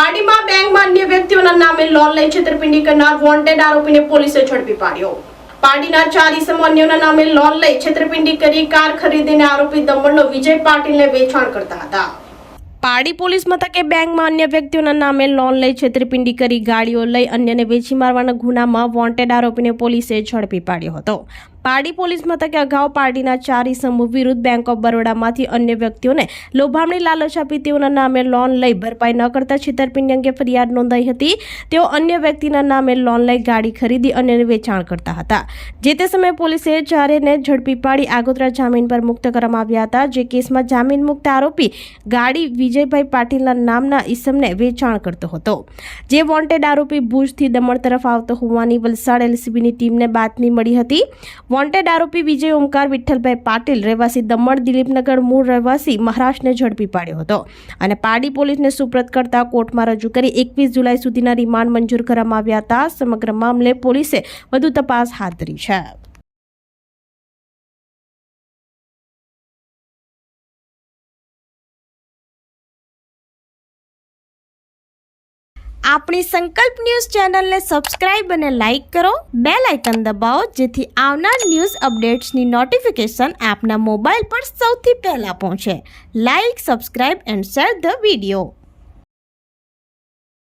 પાર્ટીમાં બેંકમાં અન્ય વ્યક્તિઓના નામે લોન લઈ છેતરપિંડી કરનાર વોન્ટેડ આરોપીને પોલીસે ઝડપી પાડ્યો। પાર્ટીના 4 ઇસમો અન્યના નામે લોન લઈ છેતરપિંડી કરી કાર ખરીદીને આરોપી દમણનો વિજય પાટીલને વેચાણ કરતા હતા। પારડી પોલીસ મથકે બેંકમાં અન્ય વ્યક્તિઓના નામે લોન લઈ છેતરપિંડી કરી ગાડીઓ લઈ અન્યને વેચી મારવાના ગુનામાં વોન્ટેડ આરોપીને પોલીસે ઝડપી પાડ્યો હતો। પારડી પોલીસ મથકે અગાઉ પાર્ટીના 4 ઇસમો વિરુદ્ધ બેંક ઓફ બરોડામાંથી અન્ય વ્યક્તિઓને લોભામણી લાલચ આપી તેઓના નામે લોન લઈ ભરપાઈ ન કરતા છેતરપિંડી અંગે ફરિયાદ નોંધાઈ હતી। તેઓ અન્ય વ્યક્તિના નામે લોન લઈ ગાડી ખરીદી અન્યને વેચાણ કરતા હતા। જે તે સમયે પોલીસે ચારેયને ઝડપી પાડી આગોતરા જામીન પર મુક્ત કરવામાં આવ્યા હતા। જે કેસમાં જામીન મુક્ત આરોપી ગાડી વિજયભાઈ પાટીલના નામના ઈસમને વેચાણ કરતો હતો। જે વોન્ટેડ આરોપી ભુજથી દમણ તરફ આવતો હોવાની વલસાડ એલસીબીની ટીમને બાતમી મળી હતી। વોન્ટેડ આરોપી વિજય ઓમકાર વિઠ્ઠલભાઈ પાટીલ રહેવાસી દમણ દિલીપનગર મૂળ રહેવાસી મહારાષ્ટ્રને ઝડપી પાડ્યો હતો અને પારડી પોલીસને સુપ્રત કરતા કોર્ટમાં રજૂ કરી 21 જુલાઈ સુધીના રિમાન્ડ મંજૂર કરવામાં આવ્યા હતા। સમગ્ર મામલે પોલીસે વધુ તપાસ હાથ ધરી છે। આપણી સંકલ્પ ન્યૂઝ ચેનલને સબસ્ક્રાઇબ અને લાઇક કરો, બેલ આઇકન દબાવો જેથી આવનાર ન્યૂઝ અપડેટ્સની નોટિફિકેશન આપના મોબાઈલ પર સૌથી પહેલા પહોંચે। Like, subscribe and share the video.